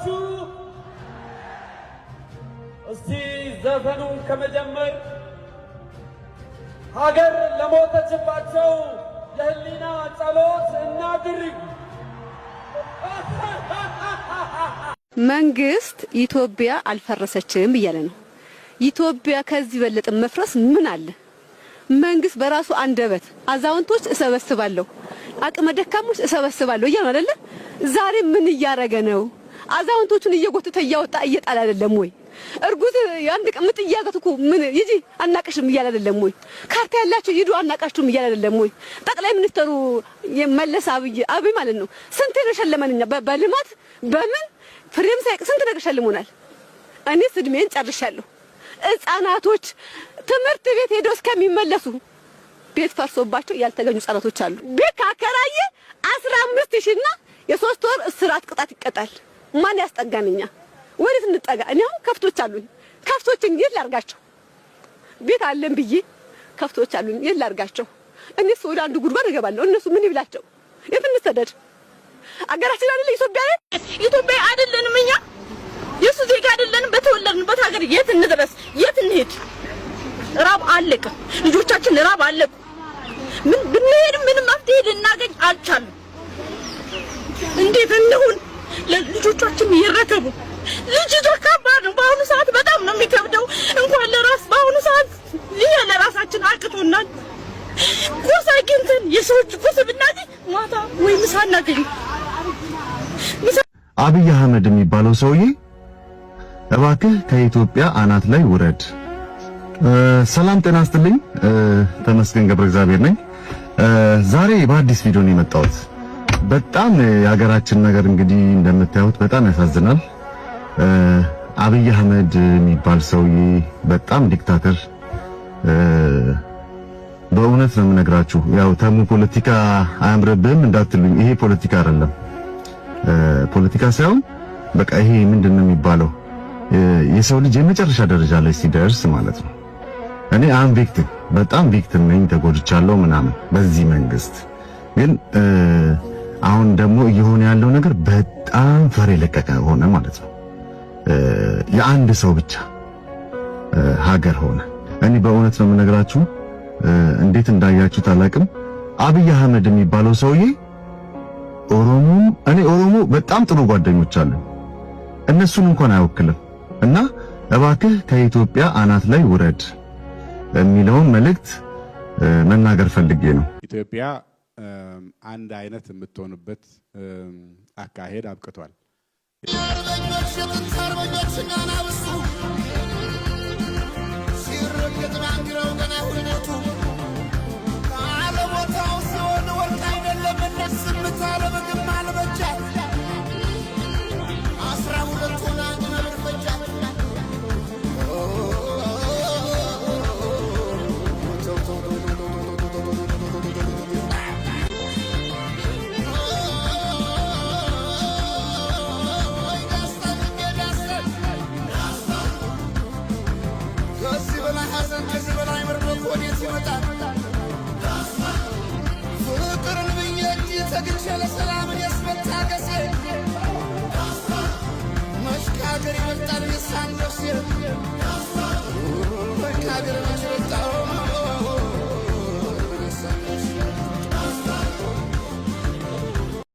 አላችሁ? እስቲ ዘፈኑን ከመጀመር ሀገር ለሞተችባቸው የህሊና ጸሎት እናድርግ። መንግስት ኢትዮጵያ አልፈረሰችም እያለ ነው። ኢትዮጵያ ከዚህ በለጠ መፍረስ ምን አለ? መንግስት በራሱ አንደበት አዛውንቶች እሰበስባለሁ፣ አቅመ ደካሞች እሰበስባለሁ እያለ አይደለ? ዛሬ ምን እያረገ ነው? አዛውንቶቹን እየጎተተ እያወጣ እየጣለ አይደለም ወይ? እርጉዝ አንድ ቅምጥ እያገቱ እኮ ምን ይጂ አናቀሽም እያለ አይደለም ወይ? ካርታ ያላችሁ ይዱ አናቃችሁም እያለ አይደለም ወይ? ጠቅላይ ሚኒስትሩ የመለስ አብይ ማለት ነው ስንት ነው ሸለመንኛ? በልማት በምን ፍሬም ሳይቅ ስንት ነገር ሸልሞናል። እኔ እድሜን ጨርሻለሁ። ህፃናቶች ትምህርት ቤት ሄደው እስከሚመለሱ ቤት ፈርሶባቸው ያልተገኙ ህፃናቶች አሉ። ቤት ካከራየ 15000 እና የ3 ወር እስራት ቅጣት ይቀጣል። ማን ያስጠጋንኛ? ወዴት እንጠጋ? እኔ አሁን ከፍቶች አሉኝ። ከፍቶችን የት ላርጋቸው? ቤት አለን ብዬ ከፍቶች አሉኝ የት ላርጋቸው? እኔስ ወደ አንዱ ጉድጓድ እገባለሁ። እነሱ ምን ይብላቸው? የት እንሰደድ? አገራችን አይደለ ኢትዮጵያ አይደለንም እኛ የሱ ዜጋ አይደለንም። በተወለድንበት ሀገር የት እንድረስ? የት እንሄድ? ራብ አለቀ። ልጆቻችን ራብ አለቁ። ምን ብንሄድ ምንም መፍትሄ ልናገኝ አልቻልንም። እንዴት እንሁን? ለልጆቻችን ይረከቡ። ልጅ ከባድ ነው። በአሁኑ ሰዓት በጣም ነው የሚከብደው። እንኳን ለራስ በአሁኑ ሰዓት ይሄ ለራሳችን አቅቶናል። ቁርስ አግኝተን የሰዎች ቁርስ ብናገኝ ማታ ወይ ምሳ እናገኝ። አብይ አህመድ የሚባለው ሰውዬ እባክህ ከኢትዮጵያ አናት ላይ ውረድ። ሰላም ጤና ይስጥልኝ። ተመስገን ገብረ እግዚአብሔር ነኝ። ዛሬ በአዲስ ቪዲዮ ነው የመጣሁት። በጣም የሀገራችን ነገር እንግዲህ እንደምታዩት በጣም ያሳዝናል። አብይ አህመድ የሚባል ሰውዬ በጣም ዲክታተር፣ በእውነት ነው የምነግራችሁ። ያው ተሙ ፖለቲካ አያምርብህም እንዳትሉኝ፣ ይሄ ፖለቲካ አይደለም። ፖለቲካ ሳይሆን በቃ ይሄ ምንድነው የሚባለው የሰው ልጅ የመጨረሻ ደረጃ ላይ ሲደርስ ማለት ነው። እኔ ቪክቲም በጣም ቪክቲም ነኝ፣ ተጎድቻለሁ ምናምን በዚህ መንግስት። ግን አሁን ደግሞ እየሆነ ያለው ነገር በጣም ፈር የለቀቀ ሆነ ማለት ነው። የአንድ ሰው ብቻ ሀገር ሆነ። እኔ በእውነት ነው የምነግራችሁ፣ እንዴት እንዳያችሁት አላውቅም። አብይ አህመድ የሚባለው ሰውዬ ኦሮሞ በጣም ጥሩ ጓደኞች አሉ፣ እነሱን እንኳን አይወክልም። እና እባክህ ከኢትዮጵያ አናት ላይ ውረድ የሚለውን መልእክት መናገር ፈልጌ ነው። ኢትዮጵያ አንድ አይነት የምትሆንበት አካሄድ አብቅቷል። مشكاغر يمتر يسان نفسي مشكاغر